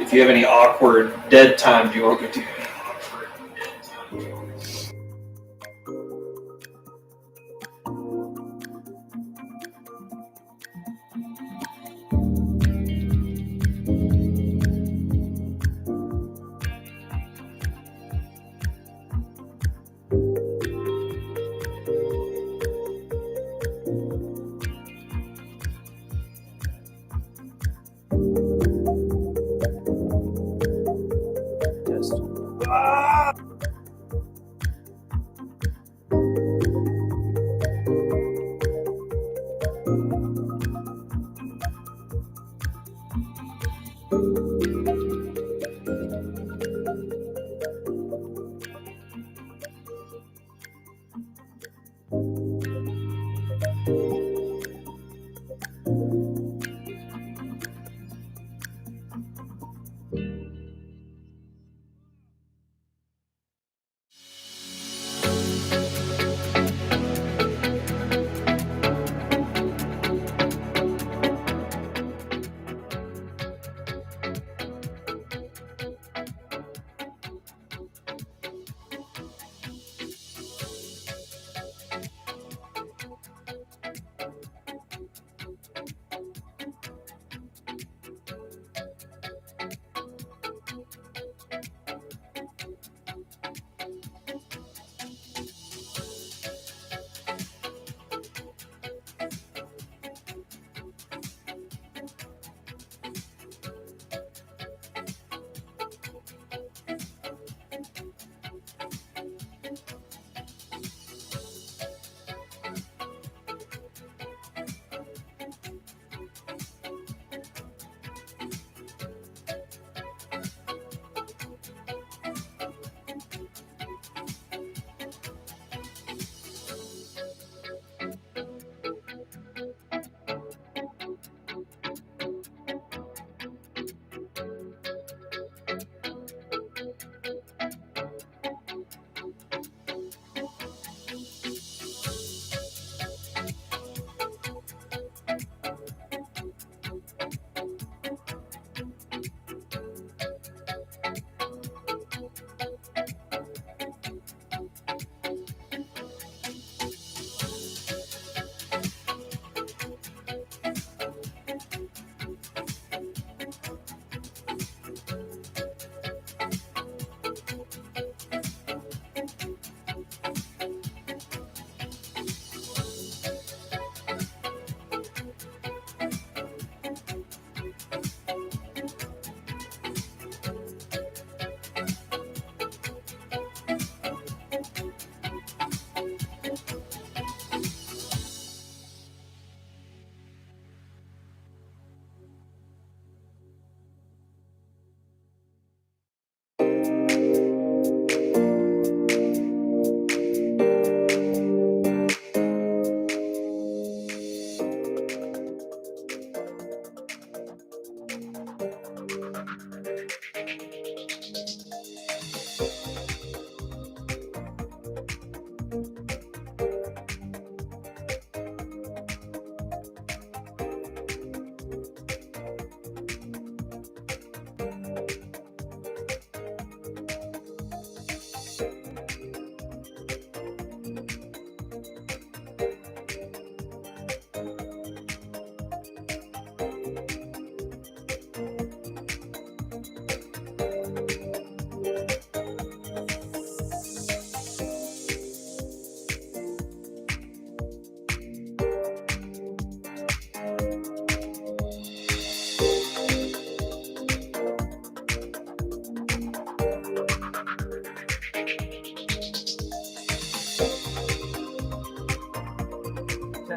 If you have any awkward dead time, do you want me to? Test.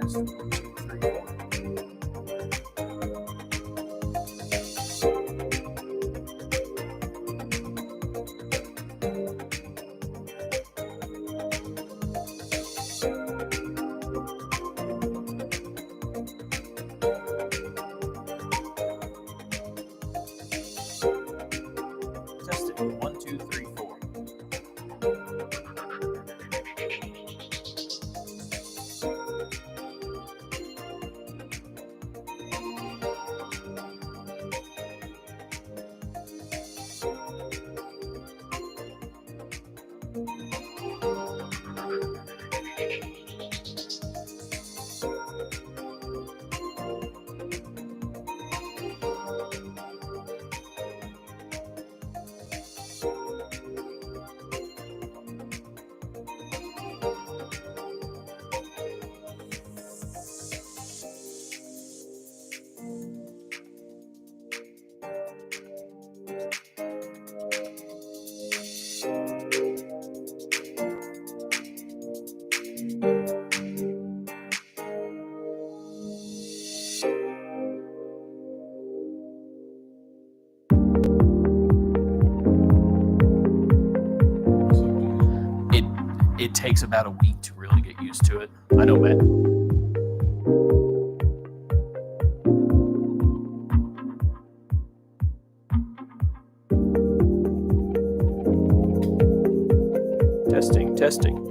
Test. 1, 2, 3, 4. Testing. 1, 2, 3, 4. It takes about a week to really get used to it. I know, Matt. Testing.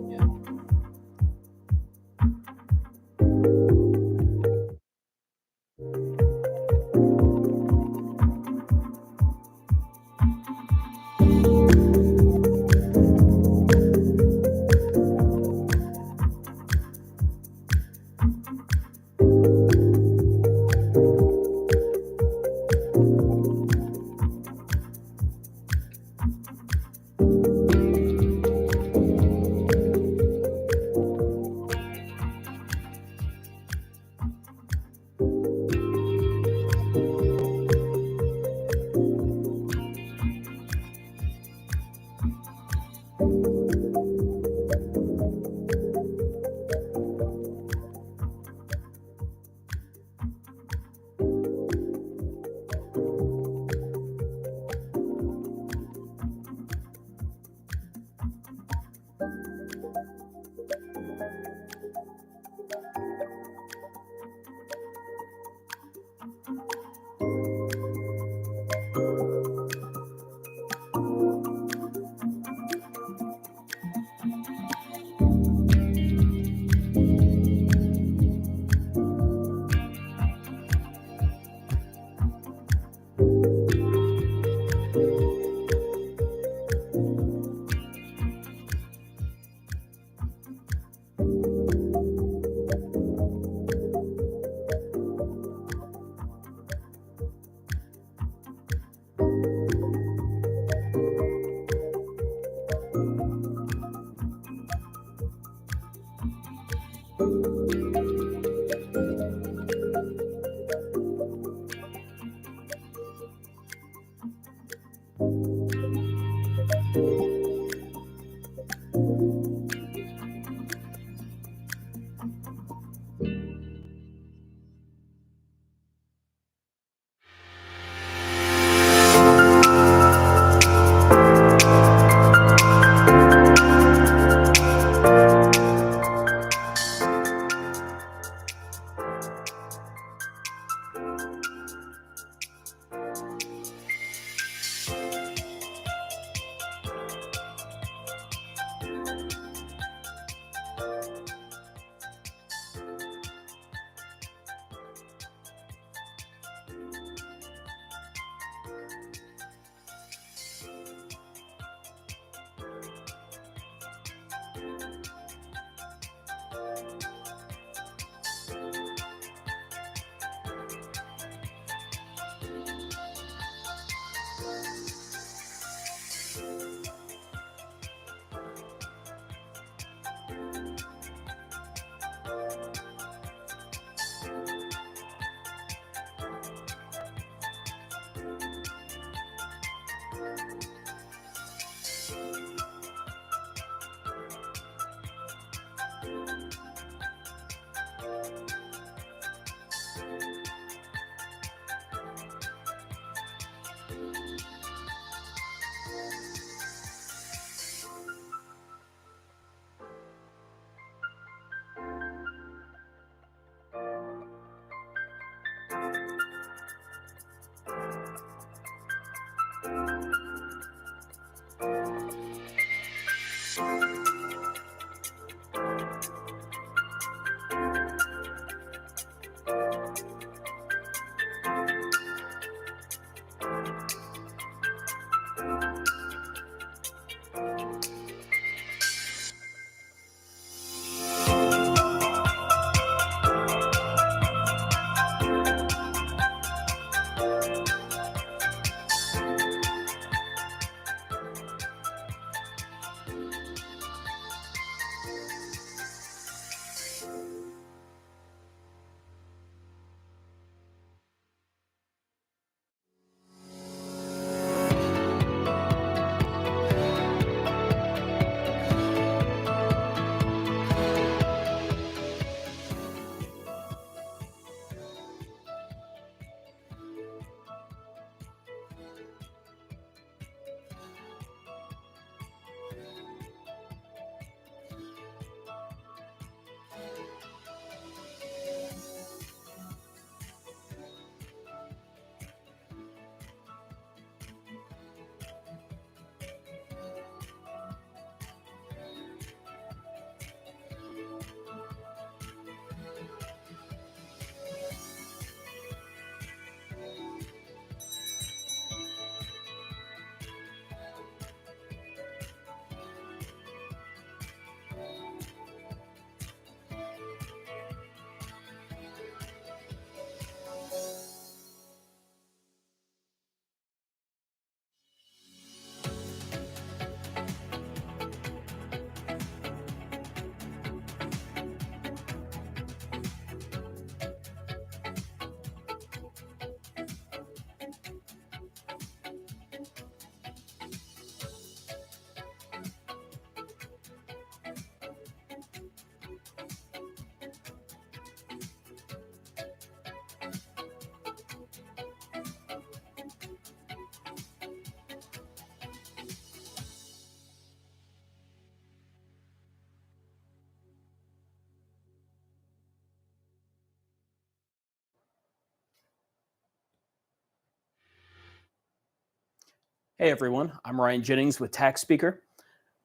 Hey everyone, I'm Ryan Jennings with Tax Speaker.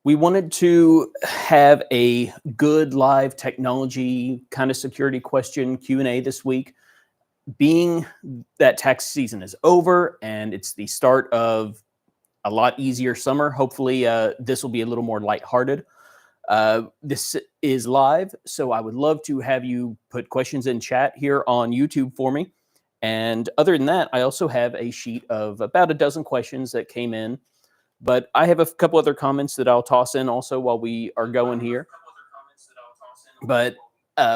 We wanted to have a good live technology kind of security question Q&A this week. Being that tax season is over and it's the start of a lot easier summer, hopefully this will be a little more lighthearted. This is live, so I would love to have you put questions in chat here on YouTube for me. And other than that, I also have a sheet of about a dozen questions that came in, but I have a couple other comments that I'll toss in also while we are going here. But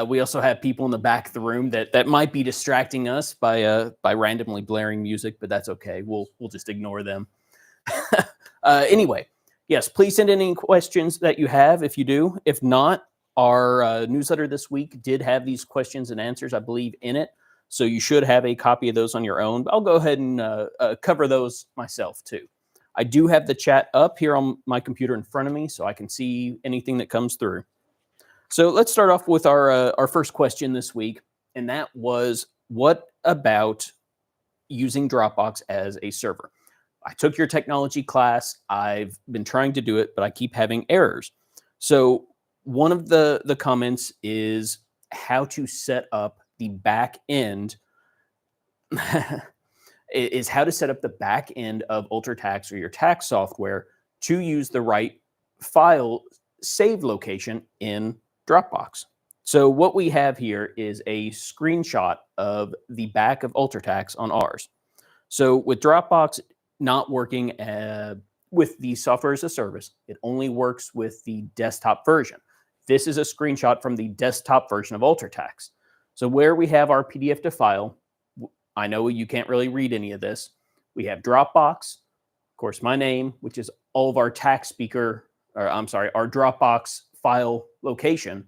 we also have people in the back of the room that might be distracting us by randomly blaring music, but that's okay. We'll just ignore them. Anyway, yes, please send in any questions that you have if you do. If not, our newsletter this week did have these questions and answers, I believe, in it. So you should have a copy of those on your own. I'll go ahead and cover those myself too. I do have the chat up here on my computer in front of me, so I can see anything that comes through. So let's start off with our first question this week, and that was, what about using Dropbox as a server? I took your technology class. I've been trying to do it, but I keep having errors. So one of the comments is how to set up the back end is how to set up the back end of UltraTax or your tax software to use the right file save location in Dropbox. So what we have here is a screenshot of the back of UltraTax on ours. So with Dropbox not working with the software as a service, it only works with the desktop version. This is a screenshot from the desktop version of UltraTax. So where we have our PDF to file, I know you can't really read any of this. We have Dropbox, of course, my name, which is all of our tax speaker, or I'm sorry, our Dropbox file location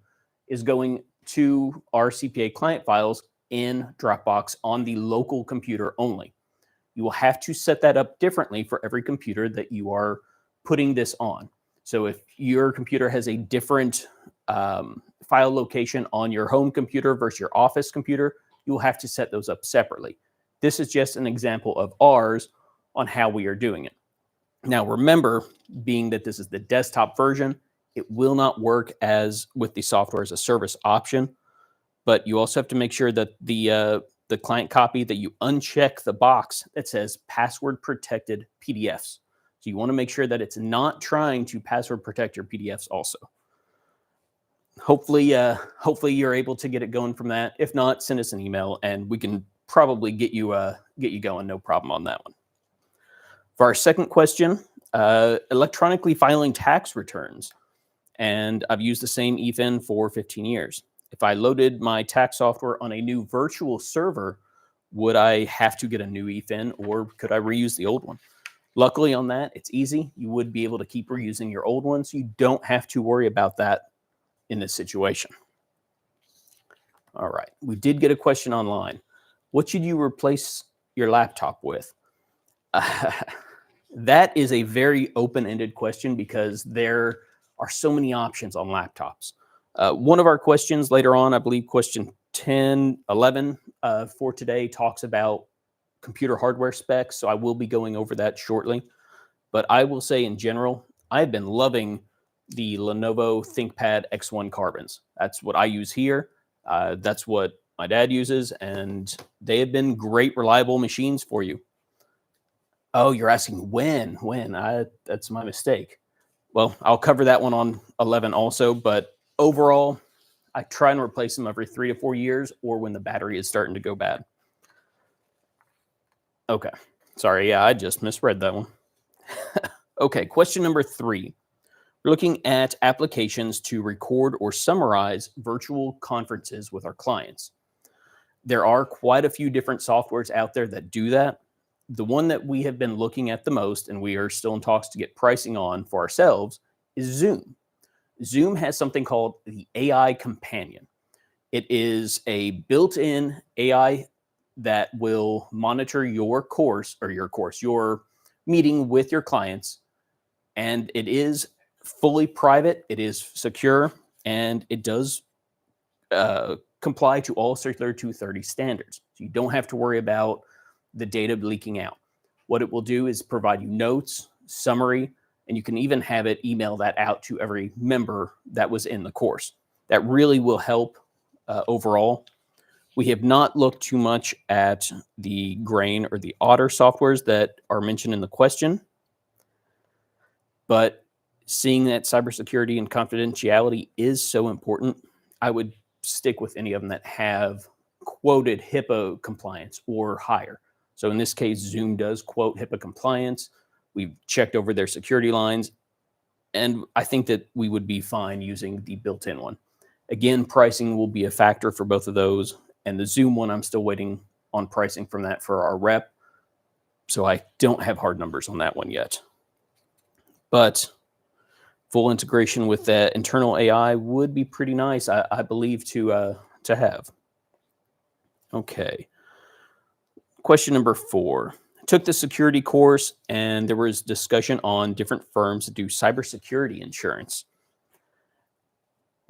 is going to our CPA client files in Dropbox on the local computer only. You will have to set that up differently for every computer that you are putting this on. So if your computer has a different file location on your home computer versus your office computer, you will have to set those up separately. This is just an example of ours on how we are doing it. Now remember, being that this is the desktop version, it will not work as with the software as a service option, but you also have to make sure that the client copy that you uncheck the box that says password protected PDFs. So you want to make sure that it's not trying to password protect your PDFs also. Hopefully you're able to get it going from that. If not, send us an email and we can probably get you going. No problem on that one. For our second question, electronically filing tax returns. And I've used the same eFin for 15 years. If I loaded my tax software on a new virtual server, would I have to get a new eFin or could I reuse the old one? Luckily on that, it's easy. You would be able to keep reusing your old one, so you don't have to worry about that in this situation. All right, we did get a question online. What should you replace your laptop with? That is a very open-ended question because there are so many options on laptops. One of our questions later on, I believe question 10, 11 for today, talks about computer hardware specs, so I will be going over that shortly. But I will say in general, I've been loving the Lenovo ThinkPad X1 Carbons. That's what I use here. That's what my dad uses, and they have been great, reliable machines for you. Oh, you're asking when? That's my mistake. Well, I'll cover that one on 11 also, but overall, I try and replace them every 3 to 4 years or when the battery is starting to go bad. Okay, sorry, yeah, I just misread that one. Okay, question number 3. We're looking at applications to record or summarize virtual conferences with our clients. There are quite a few different softwares out there that do that. The one that we have been looking at the most, and we are still in talks to get pricing on for ourselves, is Zoom. Zoom has something called the AI Companion. It is a built-in AI that will monitor your your meeting with your clients, and it is fully private, it is secure, and it does comply to all Circular 230 standards. So you don't have to worry about the data leaking out. What it will do is provide you notes, summary, and you can even have it email that out to every member that was in the course. That really will help overall. We have not looked too much at the Grain or the Otter softwares that are mentioned in the question, but seeing that cybersecurity and confidentiality is so important, I would stick with any of them that have quoted HIPAA compliance or higher. So in this case, Zoom does quote HIPAA compliance. We've checked over their security lines, and I think that we would be fine using the built-in one. Again, pricing will be a factor for both of those, and the Zoom one, I'm still waiting on pricing from that for our rep, so I don't have hard numbers on that one yet. But full integration with that internal AI would be pretty nice, I believe, to have. Okay. Question number 4. I took the security course, and there was discussion on different firms that do cybersecurity insurance.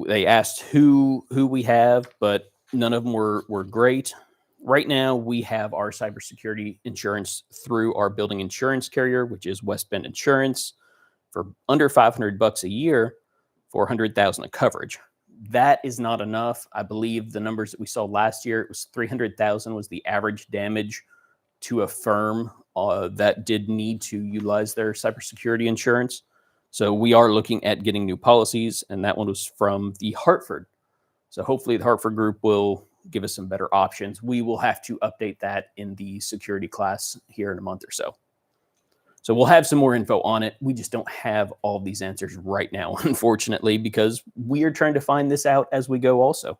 They asked who we have, but none of them were great. Right now, we have our cybersecurity insurance through our building insurance carrier, which is West Bend Insurance, for under $500 a year, $400,000 of coverage. That is not enough. I believe the numbers that we saw last year, it was $300,000 was the average damage to a firm that did need to utilize their cybersecurity insurance. So we are looking at getting new policies, and that one was from the Hartford. So hopefully the Hartford group will give us some better options. We will have to update that in the security class here in a month or so. So we'll have some more info on it. We just don't have all of these answers right now, unfortunately, because we are trying to find this out as we go also.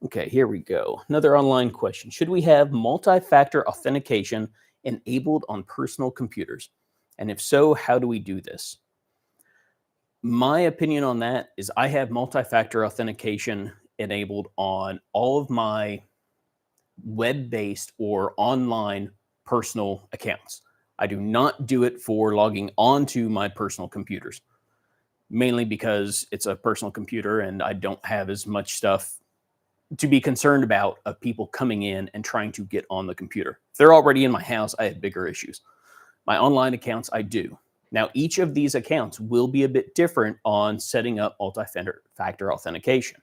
Okay, here we go. Another online question. Should we have multi-factor authentication enabled on personal computers? And if so, how do we do this? My opinion on that is I have multi-factor authentication enabled on all of my web-based or online personal accounts. I do not do it for logging onto my personal computers, mainly because it's a personal computer and I don't have as much stuff to be concerned about of people coming in and trying to get on the computer. If they're already in my house, I have bigger issues. My online accounts, I do. Now, each of these accounts will be a bit different on setting up multi-factor authentication.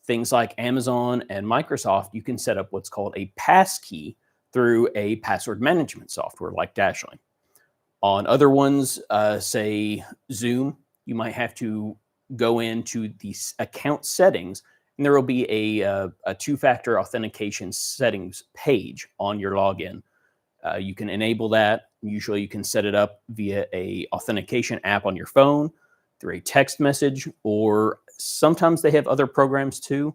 Things like Amazon and Microsoft, you can set up what's called a passkey through a password management software like Dashlane. On other ones, say Zoom, you might have to go into the account settings, and there will be a two-factor authentication settings page on your login. You can enable that. Usually you can set it up via a authentication app on your phone, through a text message, or sometimes they have other programs too.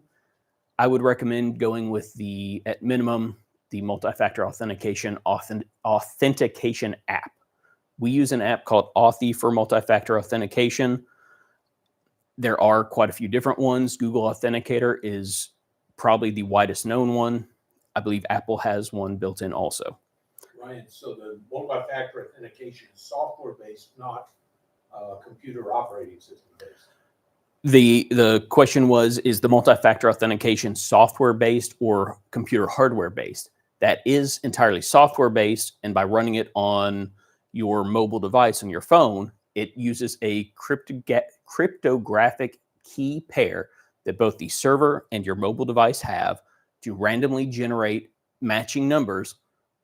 I would recommend going with at minimum, the multi-factor authentication app. We use an app called Authy for multi-factor authentication. There are quite a few different ones. Google Authenticator is probably the widest known one. I believe Apple has one built in also. Ryan, so the multi-factor authentication is software-based, not computer operating system-based. The question was, is the multi-factor authentication software-based or computer hardware-based? That is entirely software-based, and by running it on your mobile device on your phone, it uses a cryptographic key pair that both the server and your mobile device have to randomly generate matching numbers,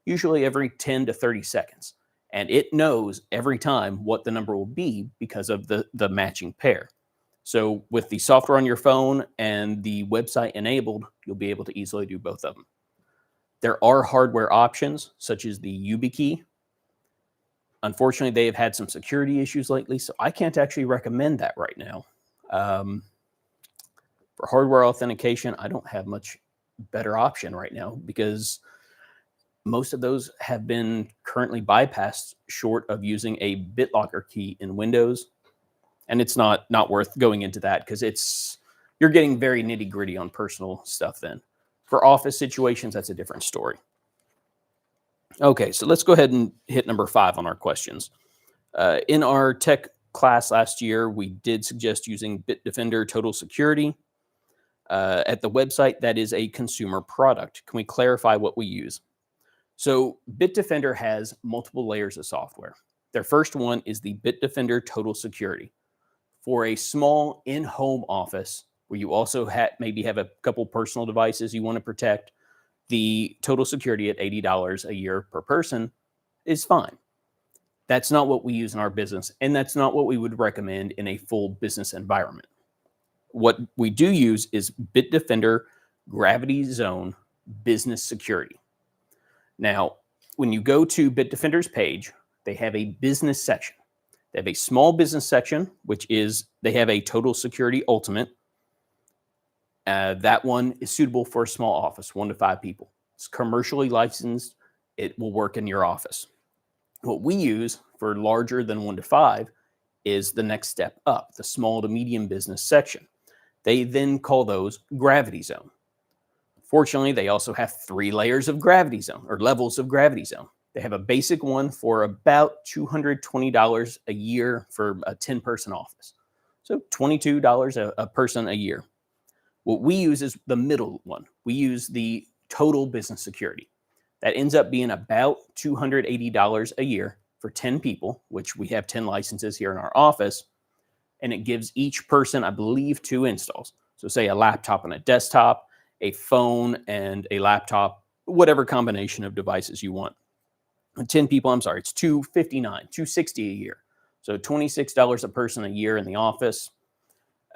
usually every 10 to 30 seconds. And it knows every time what the number will be because of the matching pair. So with the software on your phone and the website enabled, you'll be able to easily do both of them. There are hardware options, such as the YubiKey. Unfortunately, they have had some security issues lately, so I can't actually recommend that right now. For hardware authentication, I don't have much better option right now because most of those have been currently bypassed short of using a BitLocker key in Windows. And it's not worth going into that because you're getting very nitty gritty on personal stuff then. For office situations, that's a different story. Okay, so let's go ahead and hit number 5 on our questions. In our tech class last year, we did suggest using Bitdefender Total Security. At the website, that is a consumer product. Can we clarify what we use? So Bitdefender has multiple layers of software. Their first one is the Bitdefender Total Security. For a small in-home office where you also maybe have a couple personal devices you want to protect, the Total Security at $80 a year per person is fine. That's not what we use in our business, and that's not what we would recommend in a full business environment. What we do use is Bitdefender Gravity Zone Business Security. Now, when you go to Bitdefender's page, they have a business section. They have a small business section, which is they have a Total Security Ultimate. That one is suitable for a small office, 1 to 5 people. It's commercially licensed. It will work in your office. What we use for larger than 1 to 5 is the next step up, the small to medium business section. They then call those Gravity Zone. Fortunately, they also have 3 layers of Gravity Zone or levels of Gravity Zone. They have a basic one for about $220 a year for a 10-person office. So $22 a person a year. What we use is the middle one. We use the Total Business Security. That ends up being about $280 a year for 10 people, which we have 10 licenses here in our office. And it gives each person, I believe, 2 installs. So say a laptop and a desktop, a phone and a laptop, whatever combination of devices you want. 10 people, I'm sorry, it's $259, $260 a year. So $26 a person a year in the office.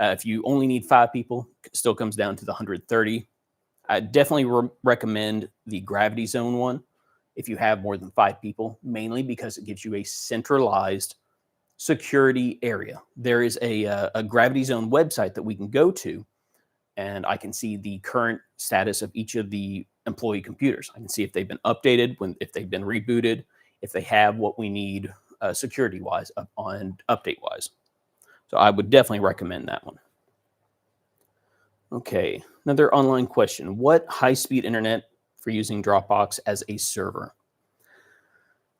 If you only need 5 people, it still comes down to the $130. I definitely recommend the Gravity Zone one if you have more than 5 people, mainly because it gives you a centralized security area. There is a Gravity Zone website that we can go to, and I can see the current status of each of the employee computers. I can see if they've been updated, if they've been rebooted, if they have what we need security-wise and update-wise. So I would definitely recommend that one. Okay, another online question. What high-speed internet for using Dropbox as a server?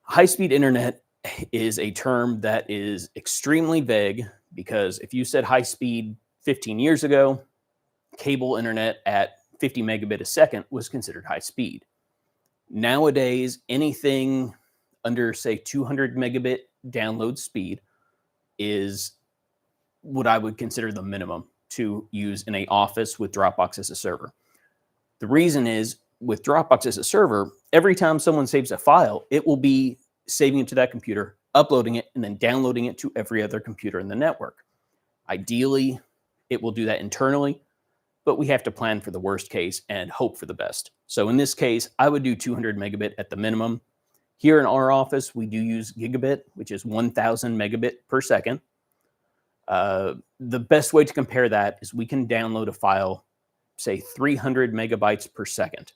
High-speed internet is a term that is extremely vague because if you said high-speed 15 years ago, cable internet at 50 megabit a second was considered high speed. Nowadays, anything under, say, 200 megabit download speed is what I would consider the minimum to use in an office with Dropbox as a server. The reason is, with Dropbox as a server, every time someone saves a file, it will be saving it to that computer, uploading it, and then downloading it to every other computer in the network. Ideally, it will do that internally, but we have to plan for the worst case and hope for the best. So in this case, I would do 200 megabit at the minimum. Here in our office, we do use gigabit, which is 1,000 megabit per second. The best way to compare that is we can download a file, say 300 megabytes per second.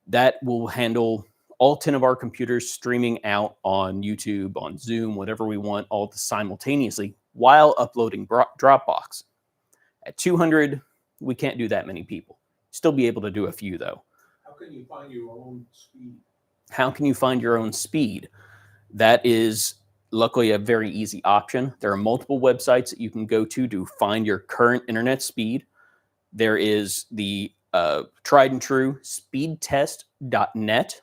That will handle all 10 of our computers streaming out on YouTube, on Zoom, whatever we want, all simultaneously while uploading Dropbox. At 200, we can't do that many people. Still be able to do a few, though. How can you find your own speed? How can you find your own speed? That is luckily a very easy option. There are multiple websites that you can go to find your current internet speed. There is the tried and true speedtest.net,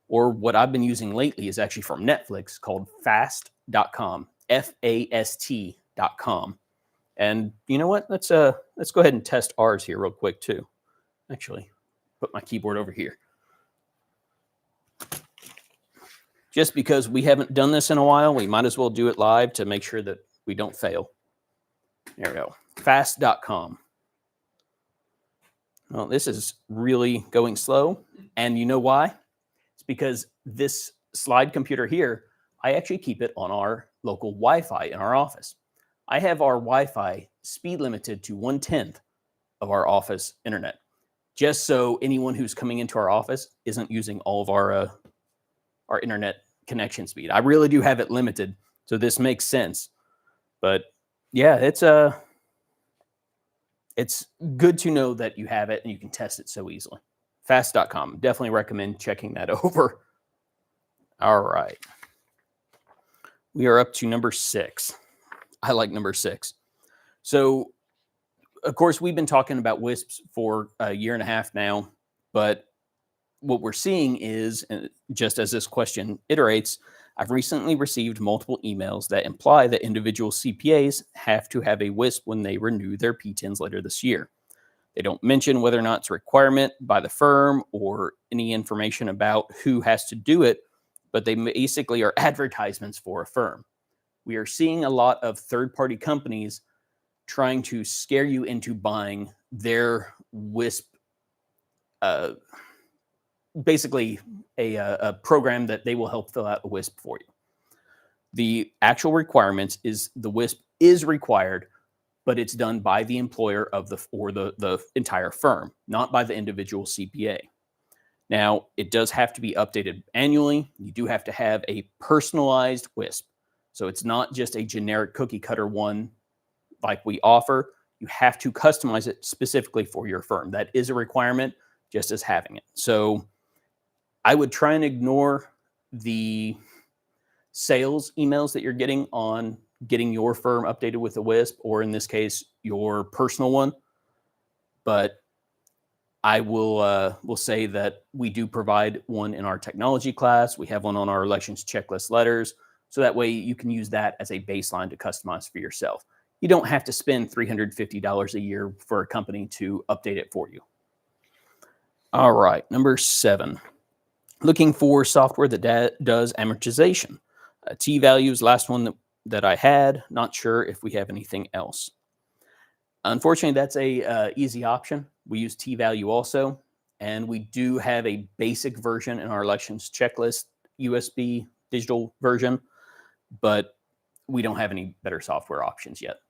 or what I've been using lately is actually from Netflix called fast.com, FAST.com. And you know what? Let's go ahead and test ours here real quick too. Actually, put my keyboard over here. Just because we haven't done this in a while, we might as well do it live to make sure that we don't fail. There we go. Fast.com. Well, this is really going slow. And you know why? It's because this slide computer here, I actually keep it on our local Wi-Fi in our office. I have our Wi-Fi speed limited to 1/10 of our office internet, just so anyone who's coming into our office isn't using all of our internet connection speed. I really do have it limited, so this makes sense. But yeah, it's good to know that you have it and you can test it so easily. Fast.com. Definitely recommend checking that over. All right. We are up to number 6. I like number 6. So, of course, we've been talking about WISPs for a year and a half now, but what we're seeing is, just as this question iterates, I've recently received multiple emails that imply that individual CPAs have to have a WISP when they renew their P10s later this year. They don't mention whether or not it's a requirement by the firm or any information about who has to do it, but they basically are advertisements for a firm. We are seeing a lot of third-party companies trying to scare you into buying their WISP, basically a program that they will help fill out a WISP for you. The actual requirements is the WISP is required, but it's done by the employer of the entire firm, not by the individual CPA. Now, it does have to be updated annually. You do have to have a personalized WISP. So it's not just a generic cookie cutter one like we offer. You have to customize it specifically for your firm. That is a requirement, just as having it. So I would try and ignore the sales emails that you're getting on getting your firm updated with a WISP, or in this case, your personal one. But I will say that we do provide one in our technology class. We have one on our elections checklist letters. So that way you can use that as a baseline to customize for yourself. You don't have to spend $350 a year for a company to update it for you. All right, number 7. Looking for software that does amortization. T-Value is the last one that I had. Not sure if we have anything else. Unfortunately, that's a easy option. We use T-Value also, and we do have a basic version in our elections checklist, USB digital version, but we don't have any better software options yet.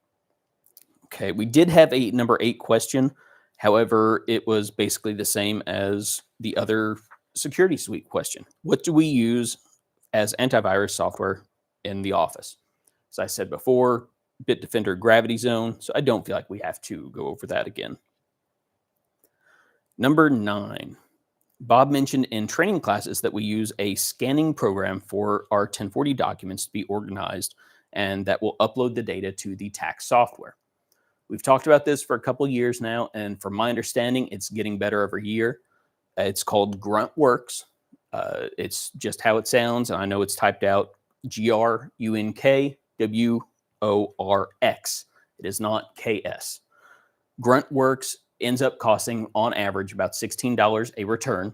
Okay, we did have a number 8 question. However, it was basically the same as the other security suite question. What do we use as antivirus software in the office? As I said before, Bitdefender Gravity Zone, so I don't feel like we have to go over that again. Number 9. Bob mentioned in training classes that we use a scanning program for our 1040 documents to be organized, and that will upload the data to the tax software. We've talked about this for a couple of years now, and from my understanding, it's getting better every year. It's called GruntWorks. It's just how it sounds, and I know it's typed out GRUNKWORX. It is not KS. GruntWorks ends up costing, on average, about $16 a return,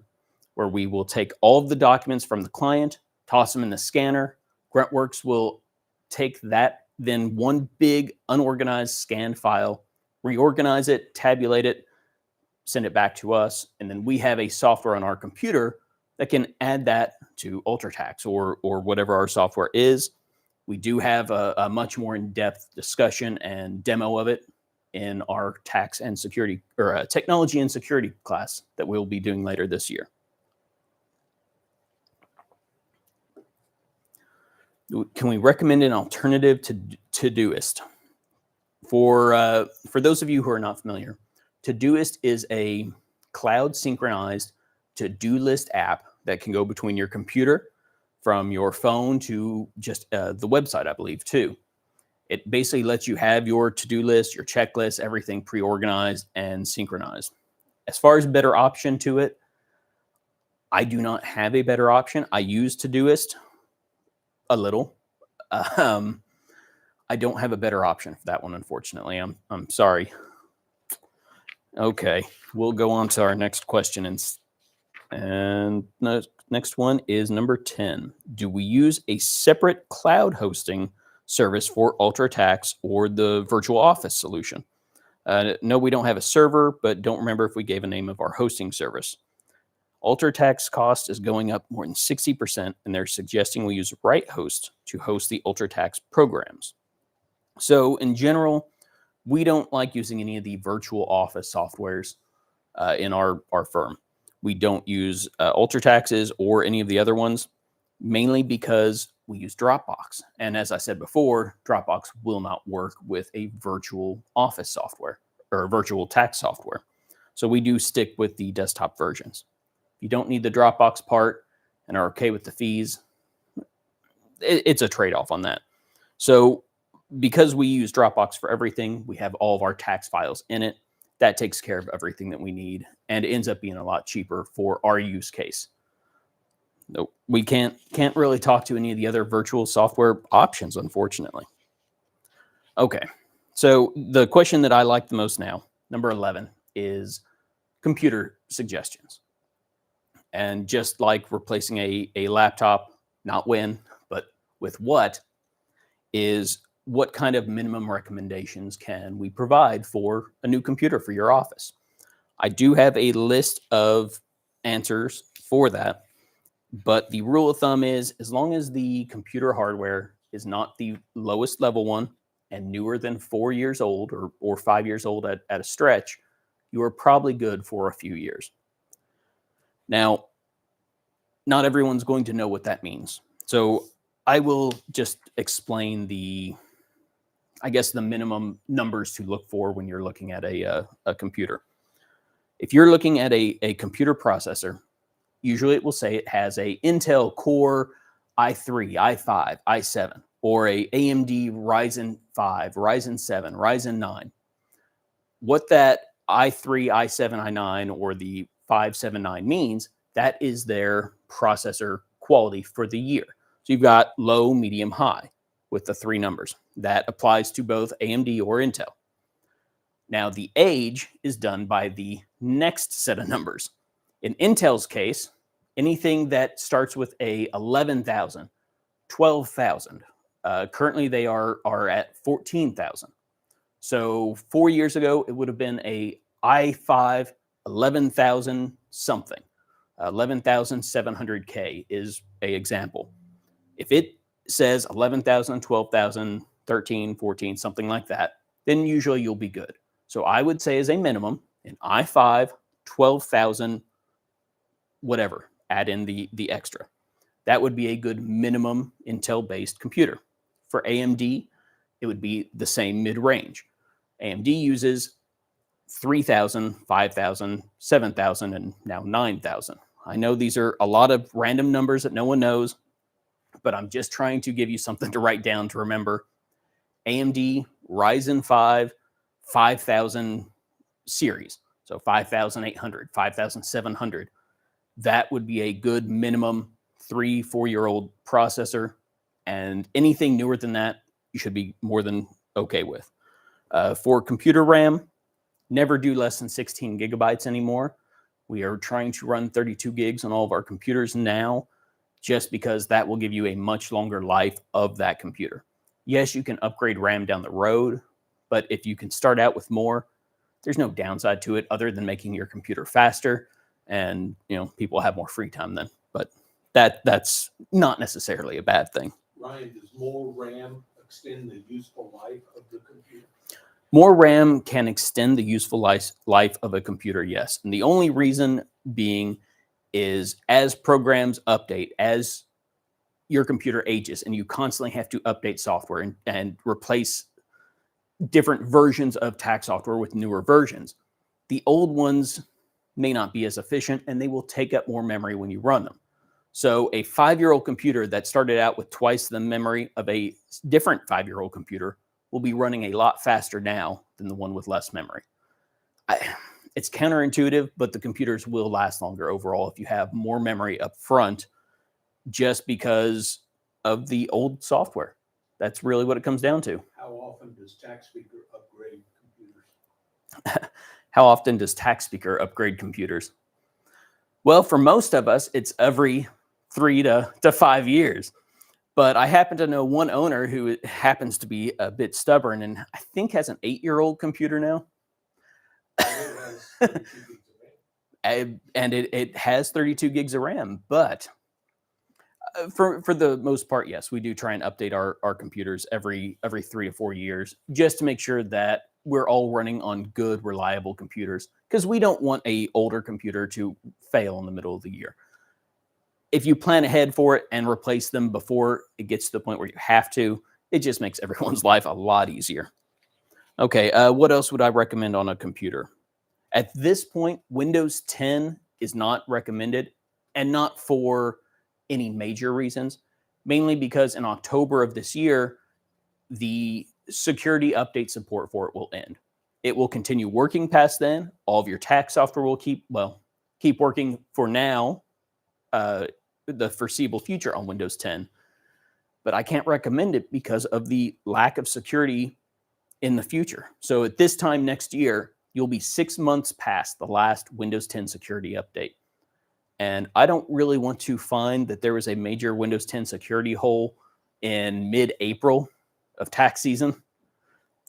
where we will take all of the documents from the client, toss them in the scanner. GruntWorks will take that, then one big unorganized scanned file, reorganize it, tabulate it, send it back to us, and then we have a software on our computer that can add that to UltraTax or whatever our software is. We do have a much more in-depth discussion and demo of it in our tax and security, or technology and security class that we'll be doing later this year. Can we recommend an alternative to Todoist? For those of you who are not familiar, Todoist is a cloud synchronized to-do list app that can go between your computer, from your phone to just the website, I believe, too. It basically lets you have your to-do list, your checklist, everything pre-organized and synchronized. As far as better option to it, I do not have a better option. I use Todoist a little. I don't have a better option for that one, unfortunately. I'm sorry. Okay, we'll go on to our next question. And next one is number 10. Do we use a separate cloud hosting service for UltraTax or the virtual office solution? No, we don't have a server, but don't remember if we gave a name of our hosting service. UltraTax cost is going up more than 60%, and they're suggesting we use RightHost to host the UltraTax programs. So in general, we don't like using any of the virtual office softwares in our firm. We don't use UltraTaxes or any of the other ones, mainly because we use Dropbox. And as I said before, Dropbox will not work with a virtual office software or virtual tax software. So we do stick with the desktop versions. If you don't need the Dropbox part and are okay with the fees, it's a trade-off on that. So because we use Dropbox for everything, we have all of our tax files in it. that takes care of everything that we need, and it ends up being a lot cheaper for our use case. No, we can't really talk to any of the other virtual software options, unfortunately. Okay, so the question that I like the most now, number 11, is computer suggestions. And just like replacing a laptop, not when, but with what kind of minimum recommendations can we provide for a new computer for your office? I do have a list of answers for that, but the rule of thumb is as long as the computer hardware is not the lowest level one and newer than 4 years old or 5 years old at a stretch, you are probably good for a few years. Now, not everyone's going to know what that means. So I will just explain the minimum numbers to look for when you're looking at a computer. If you're looking at a computer processor, usually it will say it has a Intel Core i3, i5, i7, or a AMD Ryzen 5, Ryzen 7, Ryzen 9. What that i3, i7, i9, or the 579 means, that is their processor quality for the year. So you've got low, medium, high with the 3 numbers. That applies to both AMD or Intel. Now, the age is done by the next set of numbers. In Intel's case, anything that starts with a 11,000, 12,000, currently they are at 14,000. So 4 years ago, it would have been a i5 11,000 something. 11,700K is an example. If it says 11,000, 12,000, 13, 14, something like that, then usually you'll be good. So I would say as a minimum, an i5, 12,000, whatever, add in the extra. That would be a good minimum Intel-based computer. For AMD, it would be the same mid-range. AMD uses 3,000, 5,000, 7,000, and now 9,000. I know these are a lot of random numbers that no one knows, but I'm just trying to give you something to write down to remember. AMD Ryzen 5, 5,000 series, so 5,800, 5,700. That would be a good minimum 3-4-year-old processor, and anything newer than that, you should be more than okay with. For computer RAM, never do less than 16 gigabytes anymore. We are trying to run 32 gigs on all of our computers now, just because that will give you a much longer life of that computer. Yes, you can upgrade RAM down the road, but if you can start out with more, there's no downside to it other than making your computer faster, and people have more free time then. But that's not necessarily a bad thing. Ryan, does more RAM extend the useful life of the computer? More RAM can extend the useful life of a computer, yes. And the only reason being is as programs update, as your computer ages, and you constantly have to update software and replace different versions of tax software with newer versions, the old ones may not be as efficient, and they will take up more memory when you run them. So a 5-year-old computer that started out with twice the memory of a different 5-year-old computer will be running a lot faster now than the one with less memory. It's counterintuitive, but the computers will last longer overall if you have more memory up front, just because of the old software. That's really what it comes down to. How often does TaxSpeaker upgrade computers? How often does TaxSpeaker upgrade computers? Well, for most of us, it's every 3 to 5 years. But I happen to know one owner who happens to be a bit stubborn and I think has an 8-year-old computer now. And it has 32 gigs of RAM. But for the most part, yes, we do try and update our computers every 3 to 4 years just to make sure that we're all running on good, reliable computers, because we don't want an older computer to fail in the middle of the year. If you plan ahead for it and replace them before it gets to the point where you have to, it just makes everyone's life a lot easier. Okay, what else would I recommend on a computer? At this point, Windows 10 is not recommended, and not for any major reasons, mainly because in October of this year, the security update support for it will end. It will continue working past then. All of your tax software will keep working for now, the foreseeable future on Windows 10. But I can't recommend it because of the lack of security in the future. So at this time next year, you'll be 6 months past the last Windows 10 security update. And I don't really want to find that there was a major Windows 10 security hole in mid-April of tax season.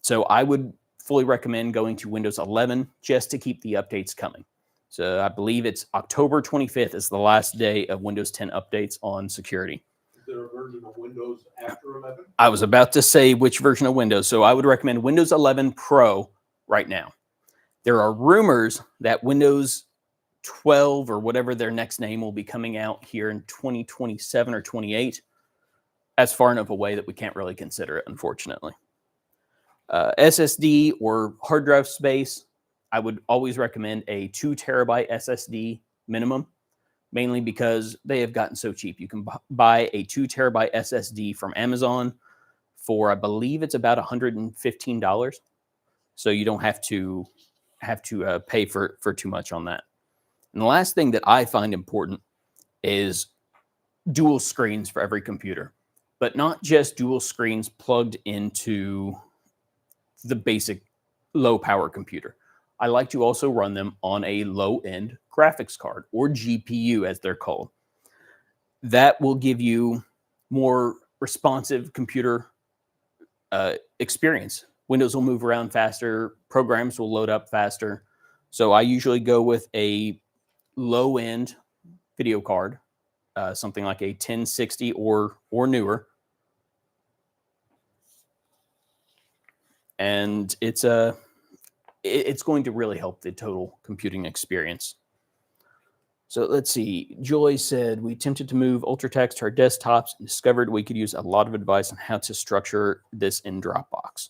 So I would fully recommend going to Windows 11 just to keep the updates coming. So I believe it's October 25th is the last day of Windows 10 updates on security. Is there a version of Windows after 11? I was about to say which version of Windows. So I would recommend Windows 11 Pro right now. There are rumors that Windows 12 or whatever their next name will be coming out here in 2027 or 28. That's far enough away that we can't really consider it, unfortunately. SSD or hard drive space, I would always recommend a 2 terabyte SSD minimum, mainly because they have gotten so cheap. You can buy a 2 terabyte SSD from Amazon for, I believe it's about $115. So you don't have to pay for too much on that. And the last thing that I find important is dual screens for every computer, but not just dual screens plugged into the basic low power computer. I like to also run them on a low end graphics card, or GPU as they're called. That will give you more responsive computer experience. Windows will move around faster, programs will load up faster. So I usually go with a low end video card, something like a 1060 or newer. And it's going to really help the total computing experience. So let's see. Joy said, we attempted to move UltraTax to our desktops and discovered we could use a lot of advice on how to structure this in Dropbox.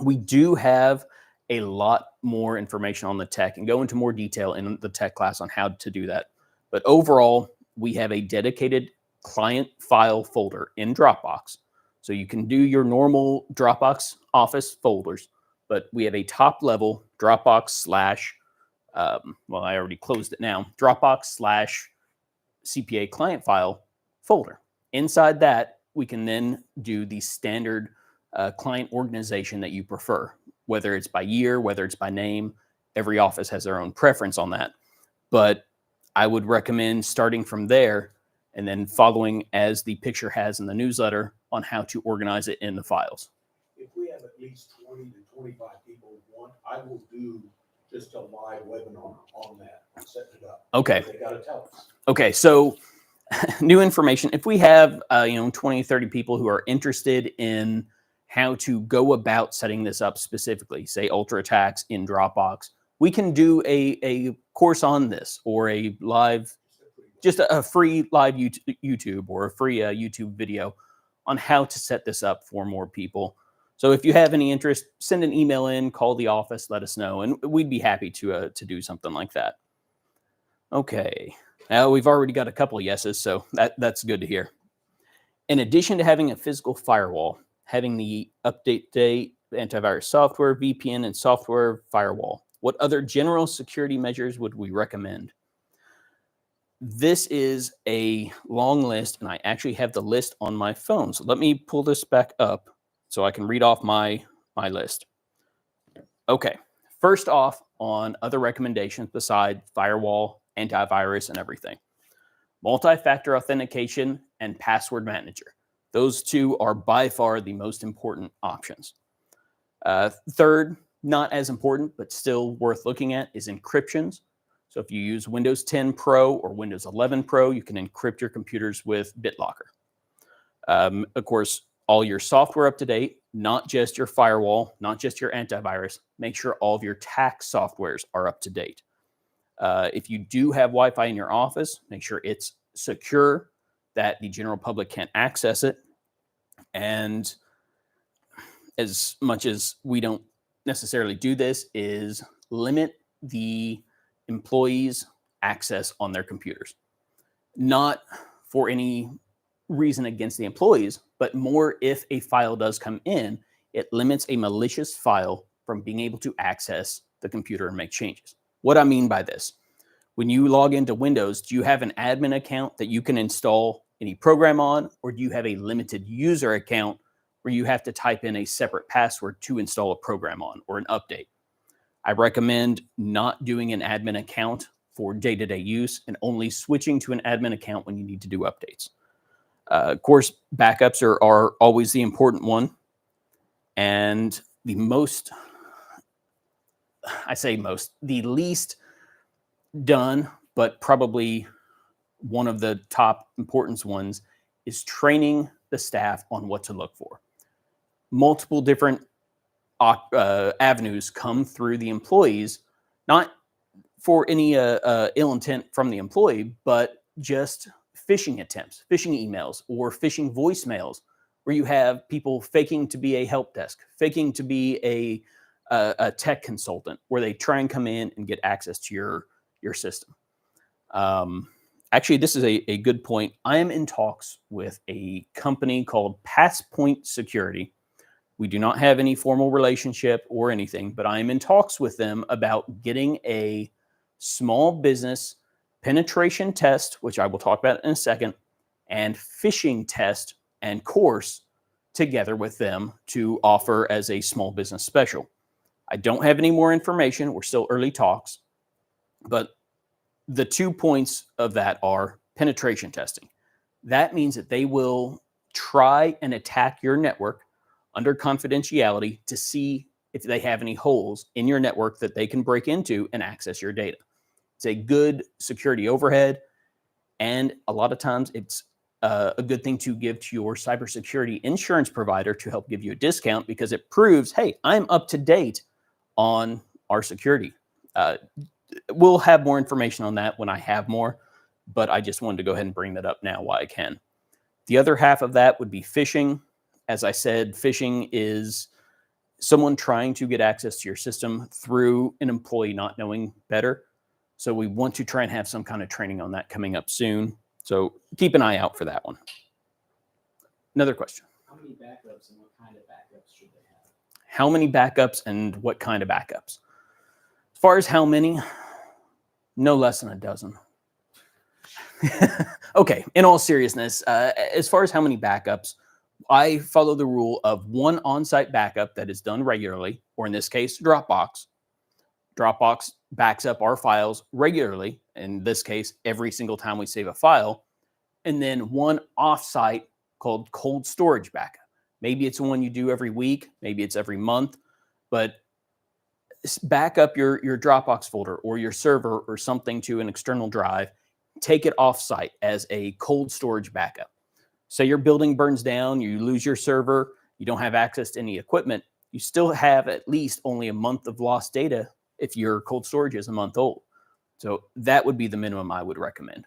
We do have a lot more information on the tech and go into more detail in the tech class on how to do that. But overall, we have a dedicated client file folder in Dropbox. So you can do your normal Dropbox Office folders, but we have a top level Dropbox / I already closed it now, Dropbox / CPA client file folder. Inside that, we can then do the standard client organization that you prefer, whether it's by year, whether it's by name. Every office has their own preference on that. But I would recommend starting from there and then following as the picture has in the newsletter on how to organize it in the files. If we have at least 20 to 25 people want, I will do just a live webinar on that, setting it up. Okay. They got to tell us. Okay, so new information. If we have 20, 30 people who are interested in how to go about setting this up specifically, say UltraTax in Dropbox, we can do a course on this, or a live, just a free live YouTube or a free YouTube video on how to set this up for more people. So if you have any interest, send an email in, call the office, let us know, and we'd be happy to do something like that. Okay, now we've already got a couple of yeses, so that's good to hear. In addition to having a physical firewall, having the update date, antivirus software, VPN, and software firewall, what other general security measures would we recommend? This is a long list, and I actually have the list on my phone. So let me pull this back up so I can read off my list. Okay, first off, on other recommendations besides firewall, antivirus, and everything, multi-factor authentication and password manager. Those two are by far the most important options. Third, not as important, but still worth looking at, is encryptions. So if you use Windows 10 Pro or Windows 11 Pro, you can encrypt your computers with BitLocker. Of course, all your software up to date, not just your firewall, not just your antivirus. Make sure all of your tax softwares are up to date. If you do have Wi-Fi in your office, make sure it's secure, that the general public can't access it. And as much as we don't necessarily do this, is limit the employees' access on their computers. Not for any reason against the employees, but more if a file does come in, it limits a malicious file from being able to access the computer and make changes. What I mean by this, when you log into Windows, do you have an admin account that you can install any program on, or do you have a limited user account where you have to type in a separate password to install a program on or an update? I recommend not doing an admin account for day-to-day use and only switching to an admin account when you need to do updates. Of course, backups are always the important one. And the least done, but probably one of the top importance ones is training the staff on what to look for. Multiple different avenues come through the employees, not for any ill intent from the employee, but just phishing attempts, phishing emails, or phishing voicemails, where you have people faking to be a help desk, faking to be a tech consultant, where they try and come in and get access to your system. Actually, this is a good point. I am in talks with a company called Passpoint Security. We do not have any formal relationship or anything, but I am in talks with them about getting a small business penetration test, which I will talk about in a second, and phishing test and course together with them to offer as a small business special. I don't have any more information. We're still early talks, but the 2 points of that are penetration testing. That means that they will try and attack your network under confidentiality to see if they have any holes in your network that they can break into and access your data. It's a good security overhead, and a lot of times it's a good thing to give to your cybersecurity insurance provider to help give you a discount, because it proves, hey, I'm up to date on our security. We'll have more information on that when I have more, but I just wanted to go ahead and bring that up now while I can. The other half of that would be phishing. As I said, phishing is someone trying to get access to your system through an employee not knowing better. So we want to try and have some kind of training on that coming up soon. So keep an eye out for that one. Another question. How many backups and what kind of backups should they have? How many backups and what kind of backups? As far as how many, no less than a dozen. Okay, in all seriousness, as far as how many backups, I follow the rule of one on-site backup that is done regularly, or in this case, Dropbox. Dropbox backs up our files regularly, in this case, every single time we save a file, and then one off-site called cold storage backup. Maybe it's one you do every week, maybe it's every month, but back up your Dropbox folder or your server or something to an external drive, take it off-site as a cold storage backup. Say your building burns down, you lose your server, you don't have access to any equipment, you still have at least only a month of lost data if your cold storage is a month old. So that would be the minimum I would recommend.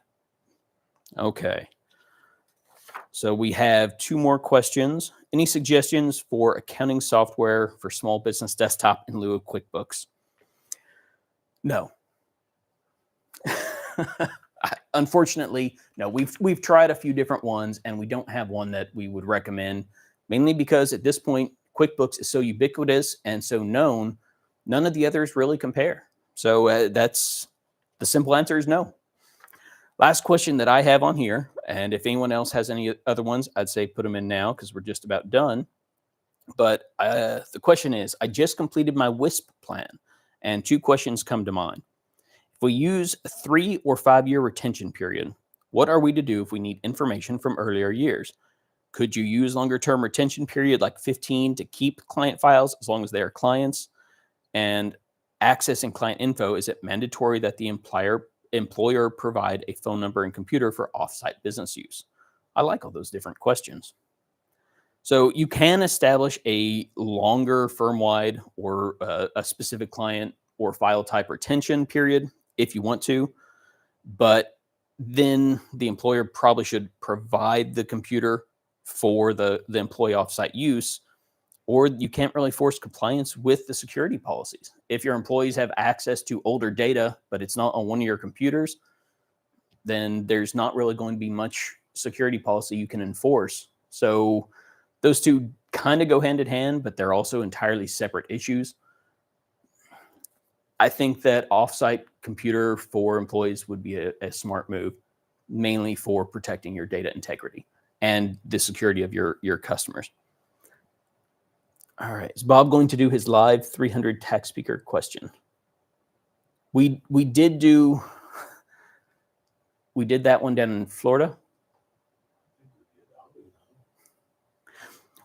Okay. So we have 2 more questions. Any suggestions for accounting software for small business desktop in lieu of QuickBooks? No. Unfortunately, no. We've tried a few different ones, and we don't have one that we would recommend, mainly because at this point, QuickBooks is so ubiquitous and so known, none of the others really compare. So that's the simple answer is no. Last question that I have on here, and if anyone else has any other ones, I'd say put them in now because we're just about done. But the question is, I just completed my WISP plan, and 2 questions come to mind. If we use a 3 or 5 year retention period, what are we to do if we need information from earlier years? Could you use longer term retention period like 15 to keep client files as long as they are clients? And accessing client info, is it mandatory that the employer provide a phone number and computer for offsite business use? I like all those different questions. So you can establish a longer firm-wide or a specific client or file type retention period if you want to, but then the employer probably should provide the computer for the employee offsite use, or you can't really force compliance with the security policies. If your employees have access to older data, but it's not on one of your computers, then there's not really going to be much security policy you can enforce. So those 2 kind of go hand in hand, but they're also entirely separate issues. I think that offsite computer for employees would be a smart move, mainly for protecting your data integrity and the security of your customers. All right, is Bob going to do his live 300 tax speaker question? We did that one down in Florida.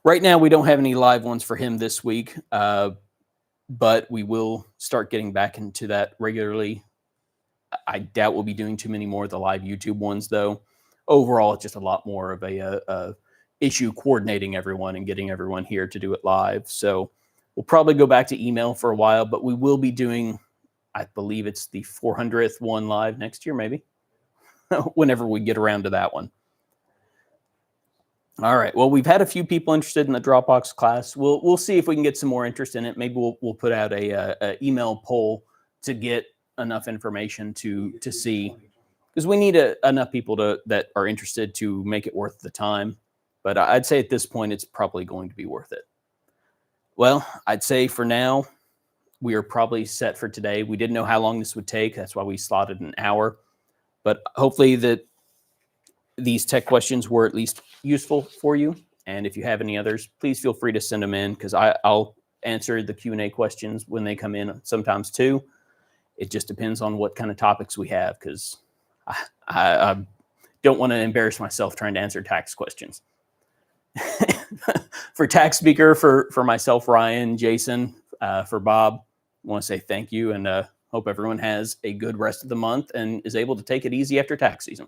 Right now, we don't have any live ones for him this week, but we will start getting back into that regularly. I doubt we'll be doing too many more of the live YouTube ones, though. Overall, it's just a lot more of a issue coordinating everyone and getting everyone here to do it live. So we'll probably go back to email for a while, but we will be doing, I believe it's the 400th one live next year, maybe, whenever we get around to that one. All right. Well, we've had a few people interested in the Dropbox class. We'll see if we can get some more interest in it. Maybe we'll put out a email poll to get enough information to see, because we need enough people that are interested to make it worth the time. But I'd say at this point, it's probably going to be worth it. Well, I'd say for now, we are probably set for today. We didn't know how long this would take. That's why we slotted an hour. But hopefully that these tech questions were at least useful for you. And if you have any others, please feel free to send them in, because I'll answer the Q&A questions when they come in sometimes too. It just depends on what kind of topics we have, because I don't want to embarrass myself trying to answer tax questions. For Tax Speaker, for myself, Ryan, Jason, for Bob, I want to say thank you, and hope everyone has a good rest of the month and is able to take it easy after tax season.